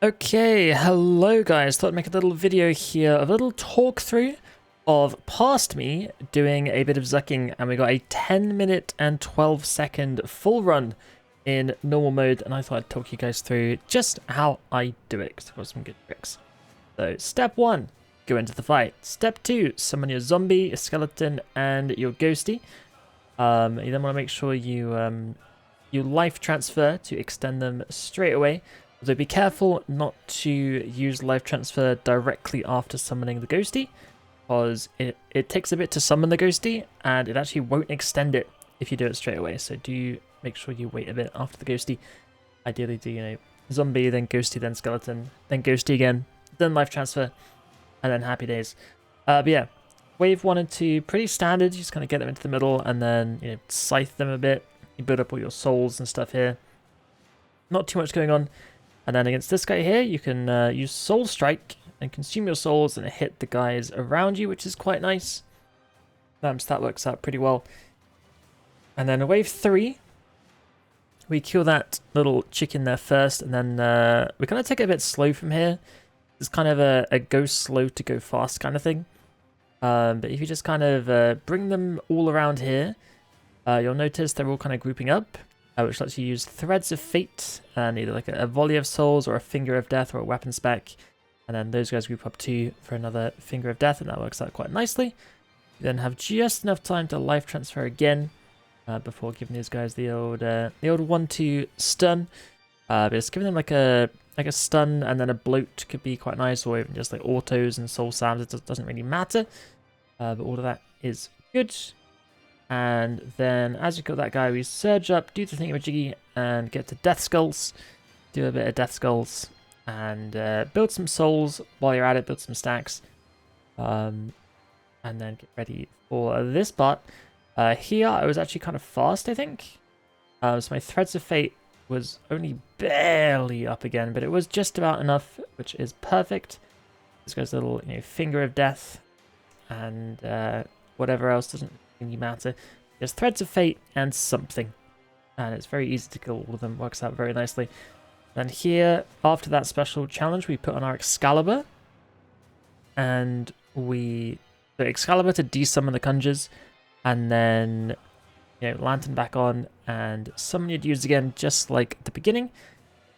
Okay, hello guys. Thought I'd make a little video here, a little talk through of past me doing a bit of zucking, and we got a 10-minute and 12-second full run in normal mode, and I thought I'd talk you guys through just how I do it, because I've got some good tricks. So, step 1, go into the fight. Step 2, summon your zombie, your skeleton, and your ghosty. You then want to make sure you life transfer to extend them straight away. So be careful not to use life transfer directly after summoning the ghosty, because it takes a bit to summon the ghosty, and it actually won't extend it if you do it straight away. So do make sure you wait a bit after the ghosty. Ideally do, zombie, then ghosty, then skeleton, then ghosty again, then life transfer, and then happy days. But yeah, wave 1 and 2, pretty standard. You just kind of get them into the middle, and then scythe them a bit. You build up all your souls and stuff here. Not too much going on. And then against this guy here, you can use Soul Strike and consume your souls and hit the guys around you, which is quite nice. So that works out pretty well. And then wave 3, we kill that little chicken there first, and then we kind of take it a bit slow from here. It's kind of a go slow to go fast kind of thing. But if you just kind of bring them all around here, you'll notice they're all kind of grouping up. Which lets you use Threads of Fate, and either like a Volley of Souls or a Finger of Death or a Weapon Spec. And then those guys group up too for another Finger of Death, and that works out quite nicely. You then have just enough time to life transfer again before giving these guys the old 1-2 stun. But just giving them like a stun and then a bloat could be quite nice, or even just like autos and soul salves. It doesn't really matter, but all of that is good. And then, as you got that guy, we surge up, do the thingamajiggy, and get to Death Skulls. Do a bit of Death Skulls, and build some souls while you're at it, build some stacks. And then get ready for this part. Here, I was actually kind of fast, I think. So my Threads of Fate was only barely up again, but it was just about enough, which is perfect. This guy's a little Finger of Death, and whatever else doesn't matter. There's Threads of Fate and something, and it's very easy to kill all of them. Works out very nicely. And here, after that special challenge, we put on our Excalibur, and the Excalibur to desummon the conjures, and then Lantern back on and summon your dudes again, just like at the beginning.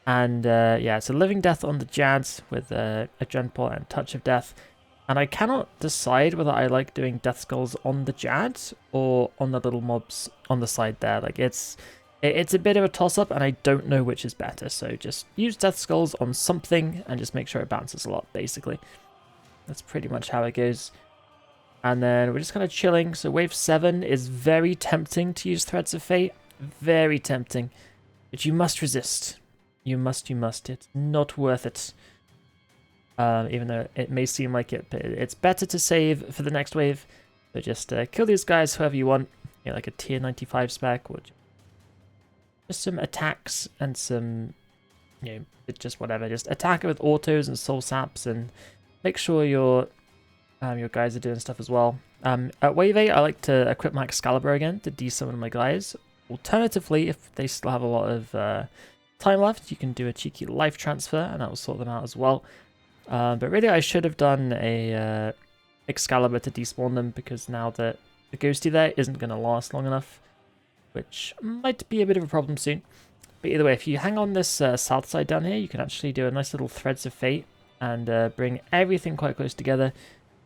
And yeah, it's a Living Death on the Jads with a Genpot and Touch of Death. And I cannot decide whether I like doing Death Skulls on the Jads or on the little mobs on the side there. Like it's a bit of a toss-up, and I don't know which is better. So just use Death Skulls on something and just make sure it bounces a lot, basically. That's pretty much how it goes. And then we're just kind of chilling. So wave 7 is very tempting to use Threads of Fate. Very tempting. But you must resist. You must. It's not worth it. Even though it may seem like it, but it's better to save for the next wave. So just kill these guys whoever you want, like a tier 95 spec, or just some attacks and some, just whatever. Just attack it with autos and soul saps, and make sure your guys are doing stuff as well. At wave 8, I like to equip my Excalibur again to desummon my guys. Alternatively, if they still have a lot of time left, you can do a cheeky life transfer, and that will sort them out as well. But really, I should have done a Excalibur to despawn them, because now that the ghosty there isn't going to last long enough, which might be a bit of a problem soon. But either way, if you hang on this south side down here, you can actually do a nice little Threads of Fate and bring everything quite close together.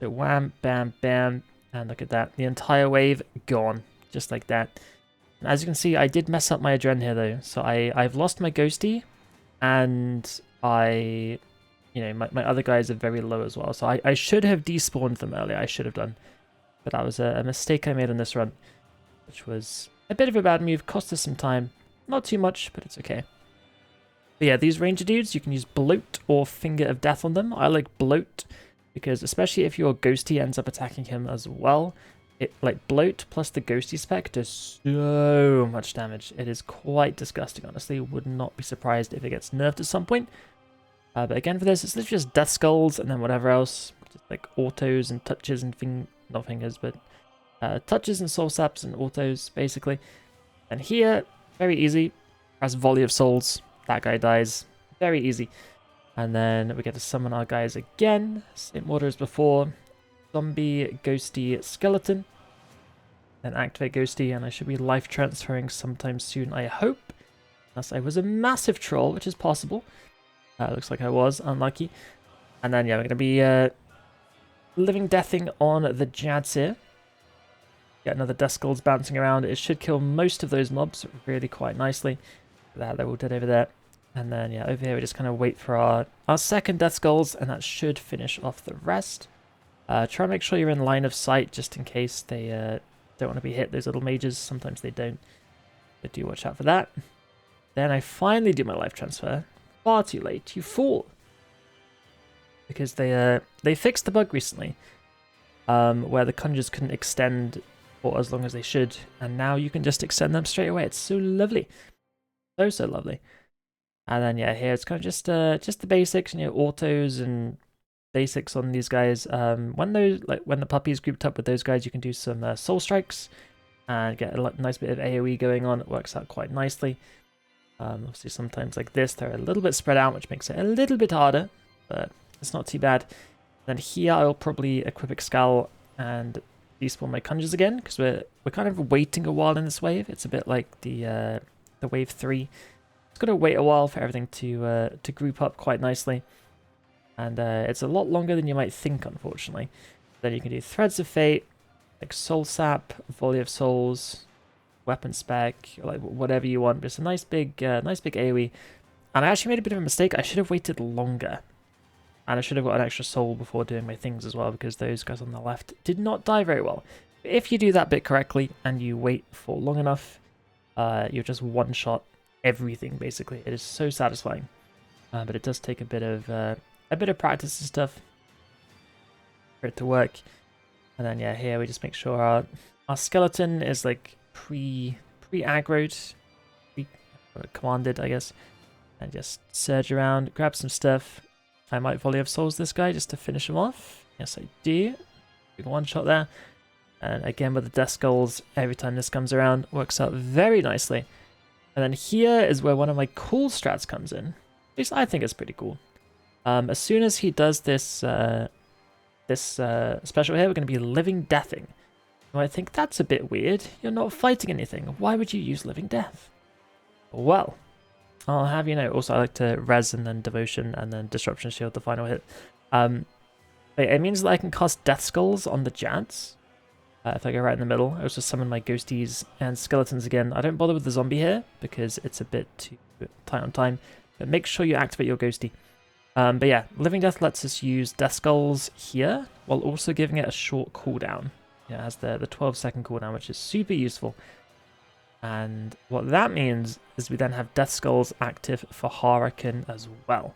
So wham, bam, bam, and look at that. The entire wave gone, just like that. And as you can see, I did mess up my Adren here, though. So I've lost my ghosty, and my other guys are very low as well. So I should have despawned them earlier. I should have done. But that was a mistake I made on this run, which was a bit of a bad move. Cost us some time. Not too much, but it's okay. But yeah, these ranger dudes, you can use Bloat or Finger of Death on them. I like Bloat, because especially if your ghosty ends up attacking him as well, like Bloat plus the ghosty spec does so much damage. It is quite disgusting, honestly. Would not be surprised if it gets nerfed at some point. But again, for this, it's literally just Death Skulls and then whatever else. Just like autos and touches and not fingers, but touches and soul saps and autos, basically. And here, very easy. Press Volley of Souls. That guy dies. Very easy. And then we get to summon our guys again. Same order as before. Zombie, Ghosty, Skeleton. Then activate Ghosty, and I should be life transferring sometime soon, I hope. Unless I was a massive troll, which is possible. Looks like I was. Unlucky. And then, yeah, we're going to be living deathing on the Jads here. Get another Death Skulls bouncing around. It should kill most of those mobs really quite nicely. They're all dead over there. And then, yeah, over here we just kind of wait for our second Death Skulls, and that should finish off the rest. Try and make sure you're in line of sight, just in case they don't want to be hit, those little mages. Sometimes they don't. But do watch out for that. Then I finally do my life transfer. Far too late, you fool. Because they fixed the bug recently, where the conjures couldn't extend for as long as they should, and now you can just extend them straight away. It's so lovely. So lovely. And then, yeah, here it's kind of just the basics, you know, autos and basics on these guys. When the puppies grouped up with those guys, you can do some soul strikes and get a nice bit of AoE going on. It works out quite nicely. Obviously, sometimes like this, they're a little bit spread out, which makes it a little bit harder, but it's not too bad. Then here, I'll probably equip Excal and despawn my conjures again, because we're kind of waiting a while in this wave. It's a bit like the wave 3. It's got to wait a while for everything to group up quite nicely. And it's a lot longer than you might think, unfortunately. Then you can do Threads of Fate, like Soul Sap, Volley of Souls, Weapon Spec, like whatever you want. But it's a nice big AoE. And I actually made a bit of a mistake. I should have waited longer. And I should have got an extra soul before doing my things as well, because those guys on the left did not die very well. If you do that bit correctly and you wait for long enough, you'll just one-shot everything, basically. It is so satisfying. But it does take a bit of practice and stuff for it to work. And then, yeah, here we just make sure our skeleton is like pre-aggroed, commanded, I guess. And just surge around, grab some stuff. I might Volley of Souls this guy just to finish him off. Yes, I do. Big one shot there. And again with the Death Skulls, every time this comes around, works out very nicely. And then here is where one of my cool strats comes in. At least I think it's pretty cool. As soon as he does this special here, we're going to be living deathing. Well, I think that's a bit weird. You're not fighting anything. Why would you use living death? Well, I'll have you know. Also, I like to res and then devotion and then disruption shield the final hit. It means that I can cast Death Skulls on the Jads. If I go right in the middle, I also summon my ghosties and skeletons again. I don't bother with the zombie here because it's a bit too tight on time. But make sure you activate your ghosty. But yeah, Living Death lets us use Death Skulls here while also giving it a short cooldown. Yeah, it has the 12-second cooldown, which is super useful. And what that means is we then have Death Skulls active for Hurricane as well.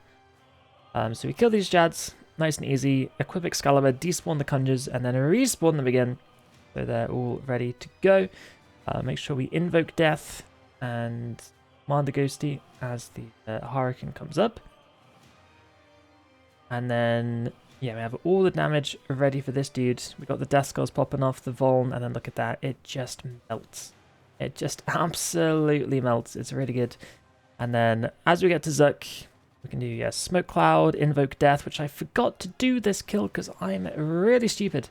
So we kill these Jads, nice and easy, equip Excalibur, despawn the Conjures, and then respawn them again. So they're all ready to go. Make sure we invoke Death and command the Ghosty as the Hurricane comes up. And then, yeah, we have all the damage ready for this dude. We got the Death Skulls popping off the Vuln, and then look at that. It just melts. It just absolutely melts. It's really good. And then as we get to Zuck, we can do Smoke Cloud, Invoke Death, which I forgot to do this kill because I'm really stupid,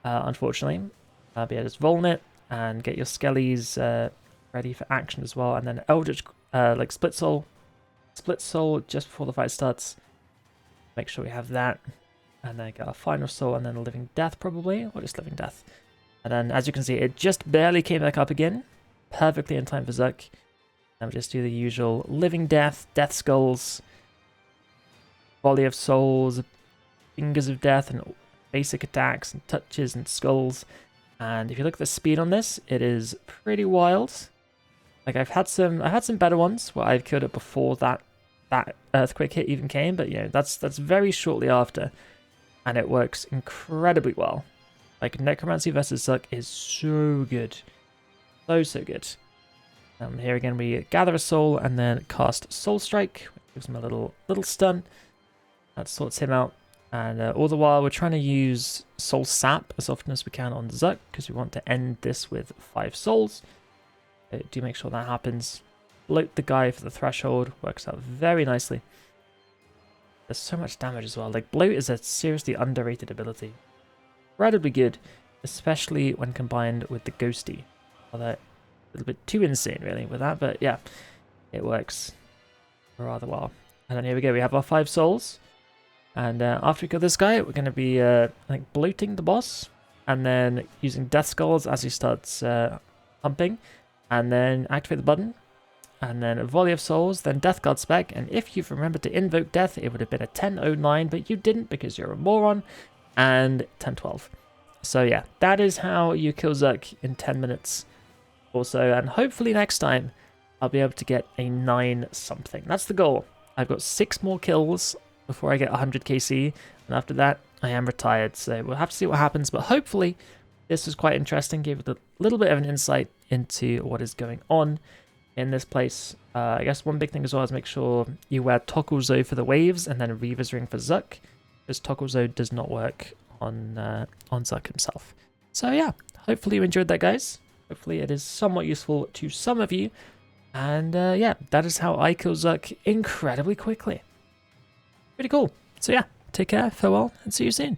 unfortunately. But yeah, just Vuln it and get your Skellies ready for action as well. And then Eldritch, like Split Soul just before the fight starts. Make sure we have that. And then get our final soul and then a Living Death probably, or just Living Death. And then as you can see, it just barely came back up again. Perfectly in time for Zuck. And we just do the usual Living Death, Death Skulls, Volley of Souls, Fingers of Death, and basic attacks and touches and skulls. And if you look at the speed on this, it is pretty wild. Like I've had some better ones where I've killed it before that earthquake hit even came, but you know, that's very shortly after, and it works incredibly well. Like Necromancy versus Zuck is so good, so good. Here again we gather a soul and then cast Soul Strike, which gives him a little stun. That sorts him out, and all the while we're trying to use Soul Sap as often as we can on Zuck because we want to end this with 5 souls. Do make sure that happens. Float the guy for the threshold, works out very nicely. There's so much damage as well. Like, Bloat is a seriously underrated ability. Incredibly good, especially when combined with the Ghosty. Although, a little bit too insane, really, with that. But yeah, it works rather well. And then here we go. We have our 5 souls. And after we kill this guy, we're going to be, I think, bloating the boss. And then using Death Skulls as he starts pumping. And then activate the button. And then a volley of souls, then Death Guard spec, and if you've remembered to invoke death, it would have been a 1009, but you didn't because you're a moron, and 1012. So yeah, that is how you kill Zuck in 10 minutes or so, and hopefully next time I'll be able to get a 9 something. That's the goal. I've got 6 more kills before I get 100 KC, and after that I am retired, so we'll have to see what happens, but hopefully this was quite interesting, gave it a little bit of an insight into what is going on in this place. I guess one big thing as well is make sure you wear Tokuzo for the waves and then Reaver's Ring for Zuck, because Tokuzo does not work on Zuck himself. So yeah, hopefully you enjoyed that, guys. Hopefully it is somewhat useful to some of you. And yeah, that is how I kill Zuck incredibly quickly. Pretty cool. So yeah, take care, farewell, and see you soon.